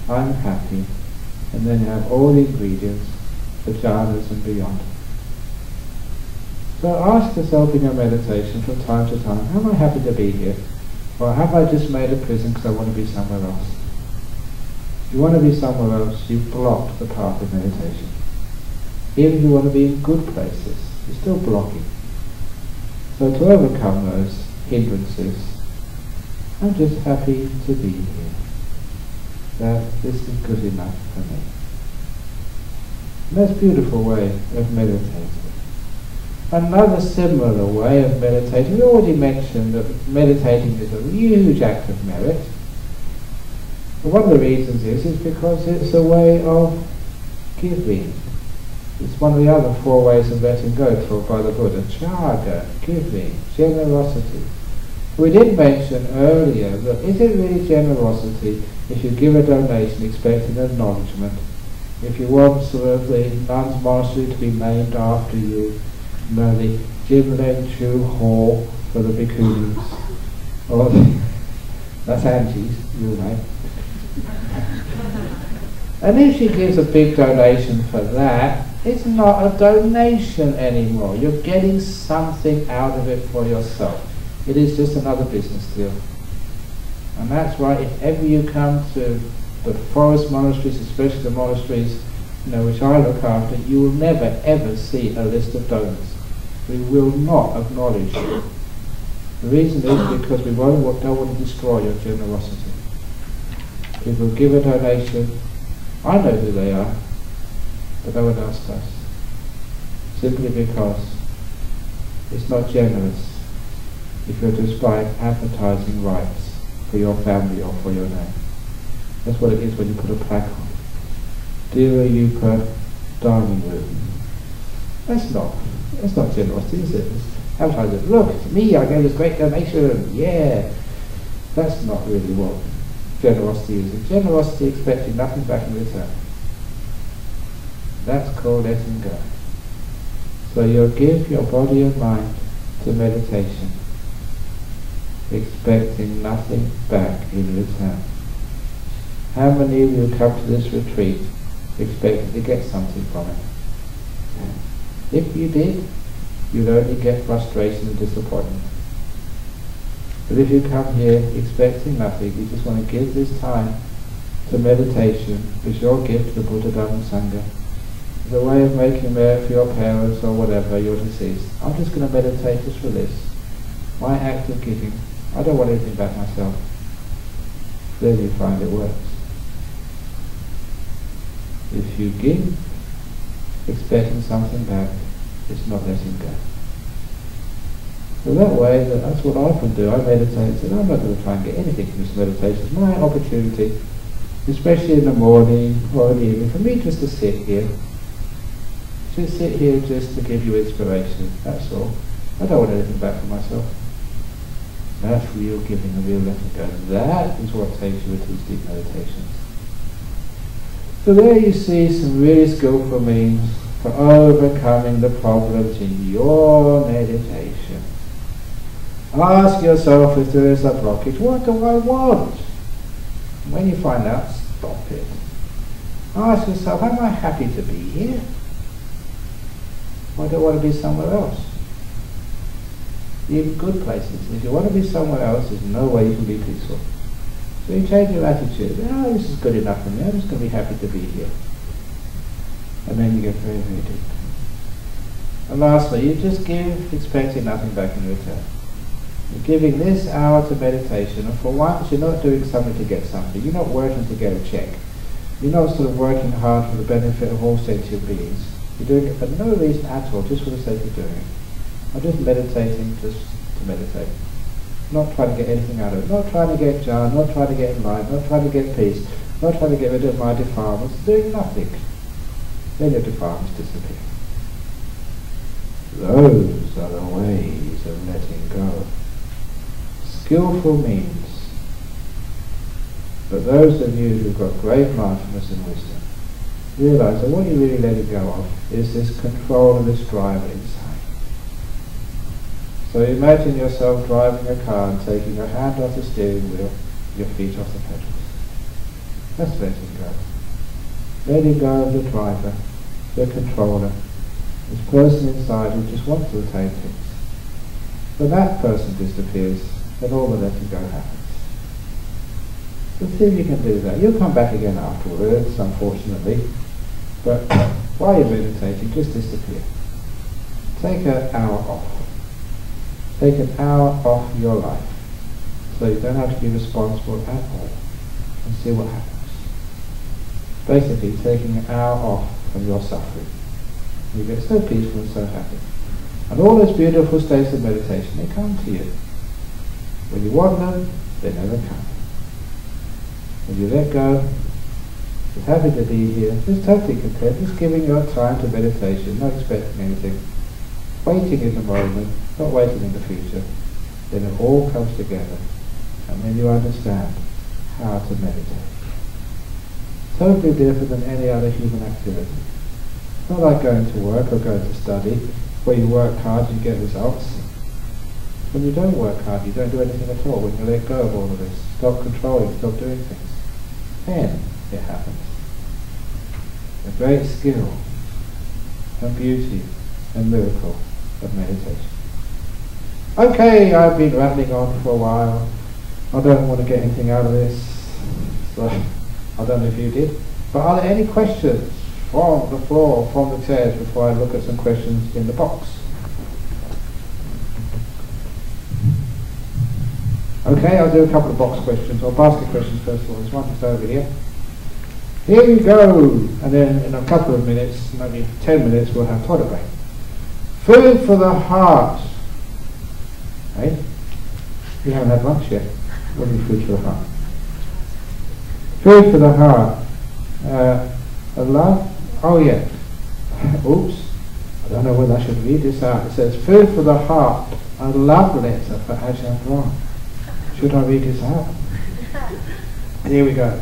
I'm happy. And then you have all the ingredients for jhanas and beyond. So ask yourself in your meditation from time to time, am I happy to be here? Or have I just made a prison because I want to be somewhere else? If you want to be somewhere else, you've blocked the path of meditation. Even if you want to be in good places, you're still blocking. So to overcome those hindrances, I'm just happy to be here. That this is good enough for me. And that's a beautiful way of meditating. Another similar way of meditating, we already mentioned that meditating is a huge act of merit. But one of the reasons is because it's a way of giving. It's one of the other 4 ways of letting go taught by the Buddha. Chaga, giving, generosity. We did mention earlier that is it really generosity if you give a donation expecting acknowledgement? If you want sort of the nuns' monastery to be named after you, the Jimlen Chu Hall for the bhikkhunis, or that's Angie's, you know. And if she gives a big donation for that, it's not a donation anymore. You're getting something out of it for yourself. It is just another business deal. And that's why if ever you come to the forest monasteries, especially the monasteries which I look after, you will never ever see a list of donors. We will not acknowledge you. The reason is because we don't want to destroy your generosity. People give a donation, I know who they are, but no one else does. Simply because it's not generous if you're just buying advertising rights for your family or for your name. That's what it is when you put a plaque on. Dear Yupa, darling room. That's not generosity, is it? It's advertising, look, it's me, I gave this great donation, yeah. That's not really what generosity is. Generosity expecting nothing back in return. That's called letting go. So you'll give your body and mind to meditation, expecting nothing back in return. How many of you come to this retreat expecting to get something from it? If you did, you'd only get frustration and disappointment. But if you come here expecting nothing, you just want to give this time to meditation as your gift to the Buddha, Dhamma and Sangha. It's a way of making merit for your parents or whatever, you're deceased. I'm just going to meditate just for this. My act of giving. I don't want anything back myself. Then you find it works. If you give expecting something back, it's not letting go. So that way, that's what I often do. I meditate and say, I'm not going to try and get anything from this meditation. It's my opportunity, especially in the morning or in the evening, for me just to sit here. Just sit here just to give you inspiration, that's all. I don't want anything back for myself. That's real giving, a real letting go. That is what takes you with these deep meditations. So there you see some really skillful means for overcoming the problems in your meditation. Ask yourself if there is a blockage, what do I want? When you find out, stop it. Ask yourself, am I happy to be here? Or do I want to be somewhere else? Even good places. If you want to be somewhere else, there's no way you can be peaceful. So you change your attitude. Oh, this is good enough for me. I'm just going to be happy to be here. And then you get very, very deep. And lastly, you just give, expecting nothing back in return. You're giving this hour to meditation, and for once you're not doing something to get something. You're not working to get a check. You're not sort of working hard for the benefit of all sentient beings. You're doing it for no reason at all, just for the sake of doing it. I'm just meditating, just to meditate. Not trying to get anything out of it. Not trying to get jhana, not trying to get enlightened, not trying to get peace, not trying to get rid of my defilements. Doing nothing. Then your defilements disappear. Those are the ways of letting go. Skillful means. But those of you who've got great mindfulness and wisdom realize that what you're really letting go of is this control and this driver inside. So imagine yourself driving a car and taking your hand off the steering wheel, your feet off the pedals. That's letting go. Letting go of the driver, the controller, this person inside who just wants to attain things. When that person disappears, then all the letting go happens. So see if you can do that. You'll come back again afterwards, unfortunately, but while you're meditating, just disappear. Take an hour off. Take an hour off your life, so you don't have to be responsible at all, and see what happens. Basically, taking an hour off from your suffering. You get so peaceful and so happy. And all those beautiful states of meditation, they come to you. When you want them, they never come. When you let go, just happy to be here, just totally content, just giving your time to meditation, not expecting anything. Waiting in the moment, not waiting in the future. Then it all comes together, and then you understand how to meditate. Totally different than any other human activity. It's not like going to work or going to study, where you work hard and you get results. When you don't work hard, you don't do anything at all. When you let go of all of this, stop controlling, stop doing things, then it happens. A great skill and beauty and miracle of meditation. Okay, I've been rattling on for a while. I don't want to get anything out of this, so I don't know if you did. But are there any questions from the floor, from the chairs, before I look at some questions in the box? Okay, I'll do a couple of box questions, or basket questions first of all. There's one just over here. Here we go! And then in a couple of minutes, maybe 10 minutes, we'll have toilet break. Food for the heart. Hey? You haven't had lunch yet. What is food for the heart? Food for the heart. A love? Oh yeah. Oops. I don't know whether I should read this out. It says, food for the heart. A love letter for Ajahn Brahm. Should I read this out? Here we go.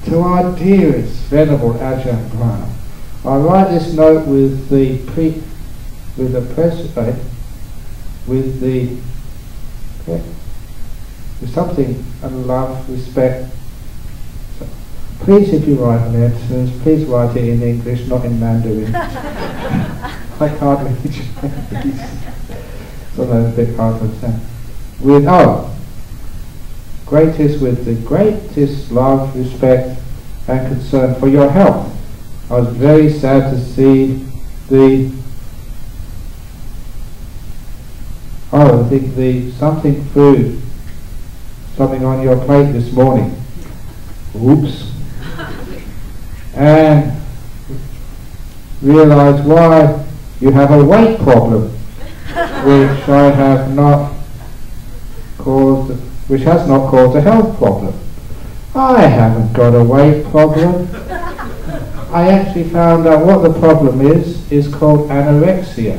To our dearest Venerable Ajahn Brahm, I write this note with something and love, respect. So, please, if you write letters, please write it in English, not in Mandarin. I can't read Chinese. Sometimes a bit hard to understand. With the greatest love, respect, and concern for your health. I was very sad to see something on your plate this morning. Oops. And realize why you have a weight problem, which has not caused a health problem. I haven't got a weight problem. I actually found out what the problem is called anorexia.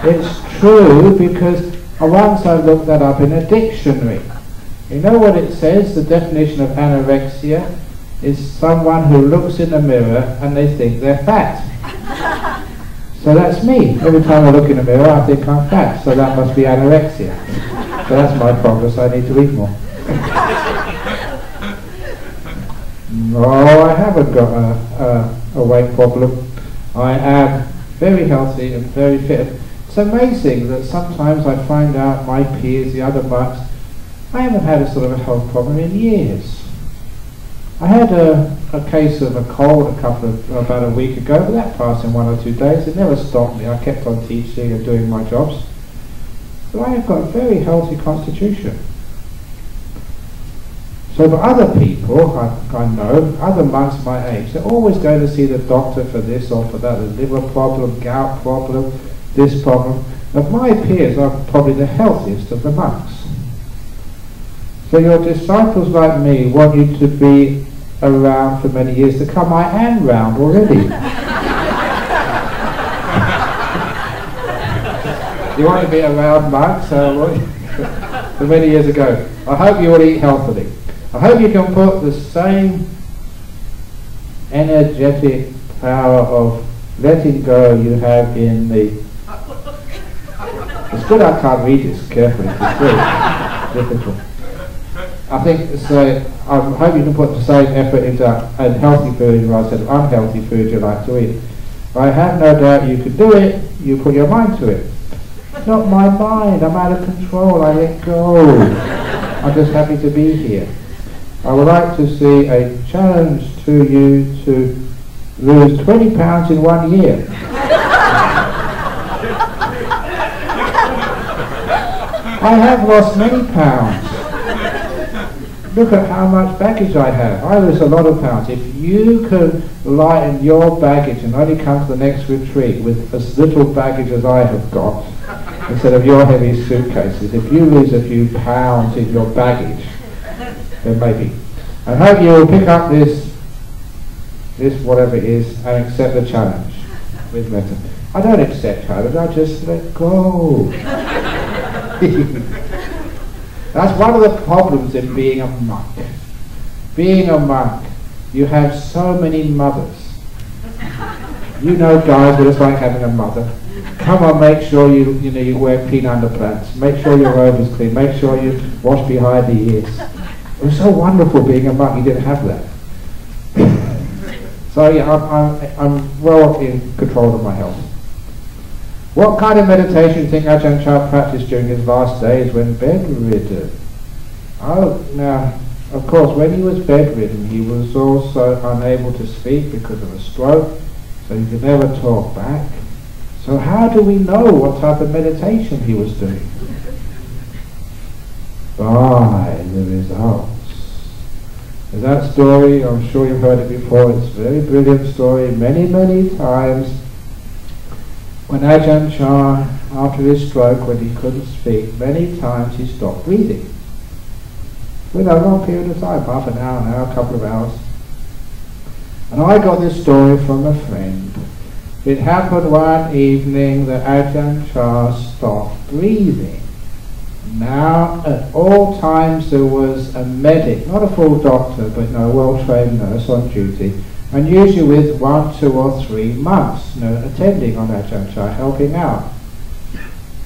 It's true because Once I looked that up in a dictionary. You know what it says? The definition of anorexia is someone who looks in the mirror and they think they're fat. So that's me. Every time I look in the mirror I think I'm fat, so that must be anorexia. So that's my problem, so I need to eat more. No, I haven't got a weight problem. I am very healthy and very fit. It's amazing that sometimes I find out my peers, the other monks, I haven't had a sort of a health problem in years. I had a case of a cold about a week ago, but that passed in 1 or 2 days. It never stopped me. I kept on teaching and doing my jobs. But I have got a very healthy constitution. So for other people, I know, other monks my age, they're always going to see the doctor for this or for that, the liver problem, gout problem, this problem. Of my peers, I'm probably the healthiest of the monks. So your disciples like me want you to be around for many years to come. I am round already. You want to be around monks for many years ago. I hope you will eat healthily. I hope you can put the same energetic power of letting go you have in the... It's good I can't read this carefully, it's very difficult. I think so. I hope you can put the same effort into healthy food rather than unhealthy food you like to eat. I have no doubt you could do it, you put your mind to it. It's not my mind, I'm out of control, I let go. I'm just happy to be here. I would like to see a challenge to you to lose 20 pounds in 1 year. I have lost many pounds. Look at how much baggage I have. I lose a lot of pounds. If you can lighten your baggage and only come to the next retreat with as little baggage as I have got, instead of your heavy suitcases, if you lose a few pounds in your baggage, then maybe. I hope you will pick up this whatever it is and accept the challenge with metta. I don't accept challenge, I just let go. That's one of the problems in being a monk. Being a monk, you have so many mothers. You know guys what it's like having a mother. Come on, make sure you wear clean underpants. Make sure your robe is clean. Make sure you wash behind the ears. It was so wonderful being a monk, you didn't have that. So yeah, I'm well in control of my health. What kind of meditation do you think Ajahn Chah practiced during his last days when bedridden? Oh, now, of course, when he was bedridden, he was also unable to speak because of a stroke, so he could never talk back. So how do we know what type of meditation he was doing? By the results. And that story, I'm sure you've heard it before, it's a very brilliant story, many, many times. When Ajahn Chah, after his stroke, when he couldn't speak, many times he stopped breathing. For a long period of time, half an hour, a couple of hours. And I got this story from a friend. It happened one evening that Ajahn Chah stopped breathing. Now, at all times there was a medic, not a full doctor, but a well-trained nurse on duty, and usually with 1, 2 or 3 months, attending on Ajahn Chah, helping out.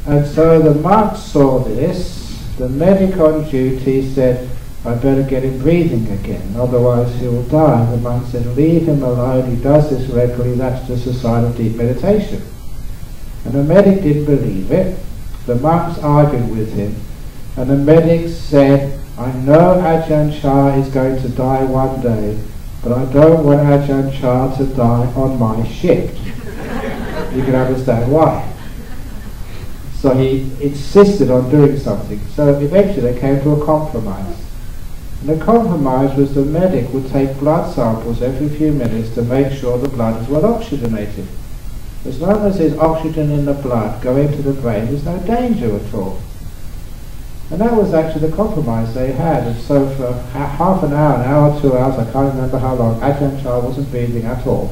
And so the monks saw this. The medic on duty said, "I better get him breathing again, otherwise he will die." The monk said, "Leave him alone, he does this regularly, that's just a sign of deep meditation." And the medic didn't believe it. The monks argued with him, and the medic said, "I know Ajahn Chah is going to die one day, but I don't want Ajahn Chah to die on my shift." You can understand why. So he insisted on doing something. So eventually they came to a compromise. And the compromise was the medic would take blood samples every few minutes to make sure the blood is well oxygenated. As long as there's oxygen in the blood going to the brain, there's no danger at all. And that was actually the compromise they had. And so for half an hour, 2 hours, I can't remember how long, Ajahn Chah wasn't breathing at all.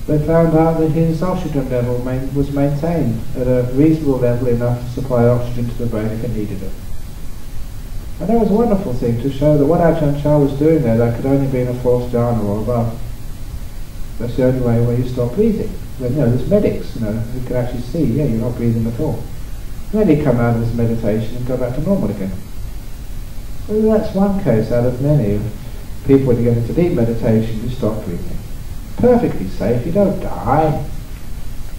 they found out that his oxygen level was maintained at a reasonable level, enough to supply oxygen to the brain if it needed it. And that was a wonderful thing to show that what Ajahn Chah was doing there, that could only be in a fourth jhana or above. That's the only way where you stop breathing. When, there's medics, who can actually see, you're not breathing at all. And then you come out of this meditation and go back to normal again. So that's one case out of many of people when you get into deep meditation, you stop breathing. Perfectly safe, you don't die.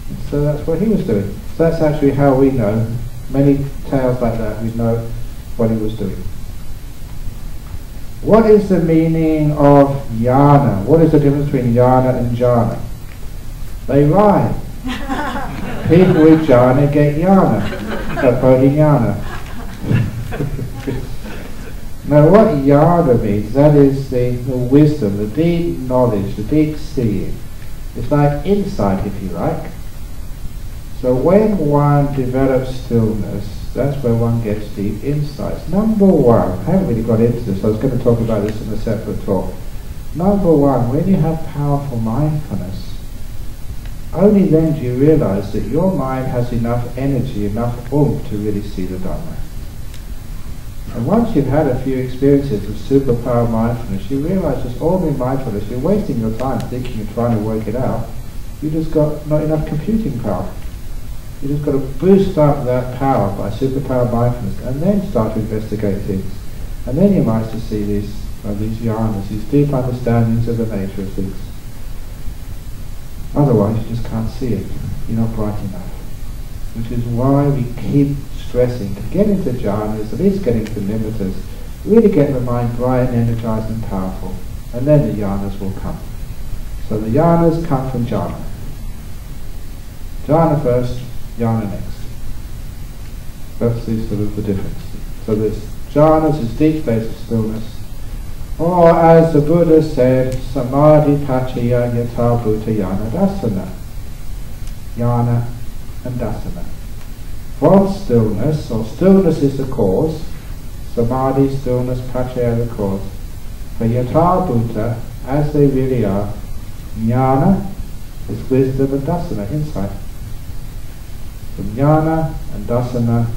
And so that's what he was doing. So that's actually how we know, many tales like that, we know what he was doing. What is the meaning of jnana? What is the difference between jnana and jhana? They rhyme. People with jhana get jnana, bodhijnana. Now what jnana means, that is the wisdom, the deep knowledge, the deep seeing. It's like insight, if you like. So when one develops stillness, that's where one gets deep insights. Number one, I haven't really got into this, I was going to talk about this in a separate talk. Number one, when you have powerful mindfulness, only then do you realize that your mind has enough energy, enough oomph to really see the Dhamma. And once you've had a few experiences of superpower mindfulness, you realize just ordinary mindfulness, you're wasting your time thinking and trying to work it out. You've just got not enough computing power. You just got to boost up that power by superpower mindfulness, and then start to investigate things. And then you might just see these jhanas, these deep understandings of the nature of things. Otherwise, you just can't see it. You're not bright enough. Which is why we keep stressing to get into jhanas, at least get into nimittas, really get the mind bright and energized and powerful, and then the jhanas will come. So the jhanas come from jhana. Jhana first, jhana next. That's the difference. So there's jhanas is deep states of stillness, or as the Buddha said, samadhi pachaya yatha bhuta jnana dasana. Jnana and dasana. From stillness, or stillness is the cause, samadhi, stillness, pachaya the cause. For yatha bhuta, as they really are, jnana is wisdom and dasana, insight. From jnana and dasana,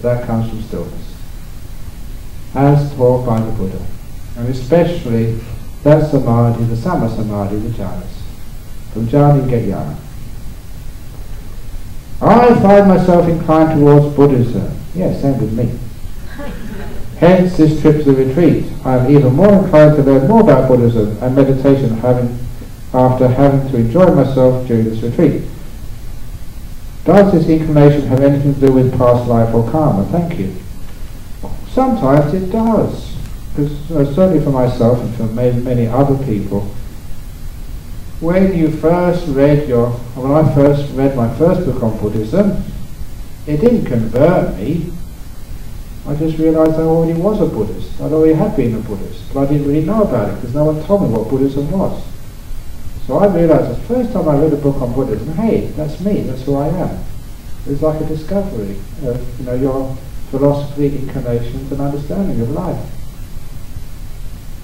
that comes from stillness, as taught by the Buddha. And especially that samadhi, the sama samadhi, the jhanas. From jhana you get jnana. I find myself inclined towards Buddhism. Yes, same with me. Hence this trip to the retreat. I am even more inclined to learn more about Buddhism and meditation after having to enjoy myself during this retreat. Does this inclination have anything to do with past life or karma? Thank you. Sometimes it does. Because certainly for myself and for many other people, when I first read my first book on Buddhism, it didn't convert me. I just realized I already was a Buddhist. I'd already had been a Buddhist, but I didn't really know about it because no one told me what Buddhism was. So I realized the first time I read a book on Buddhism, hey, that's me, that's who I am. It was like a discovery of your philosophy, inclinations and understanding of life.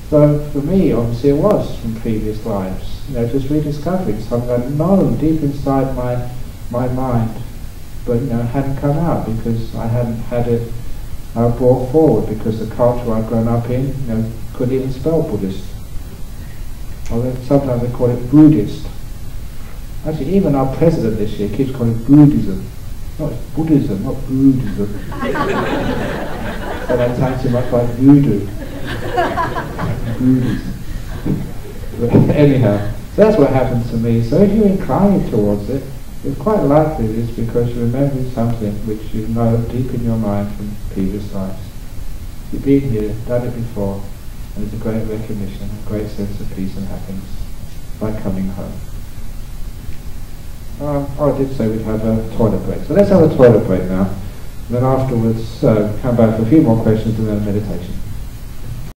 So for me, obviously it was from previous lives, just rediscovering something I'd known deep inside my mind, but hadn't come out because I hadn't had it brought forward because the culture I'd grown up in, couldn't even spell Buddhist. Or sometimes they call it Buddhist. Actually, even our president this year keeps calling it Buddhism. No, it's Buddhism, not Buddhism. So that sounds too much like voodoo. Buddhism. But anyhow, so that's what happens to me. So if you're inclining towards it, it's quite likely it's because you're remembering something which you know deep in your mind from previous lives. You've been here, done it before, and it's a great recognition, a great sense of peace and happiness, like coming home. I did say we'd have a toilet break, so let's have a toilet break now, and then afterwards come back for a few more questions and then a meditation.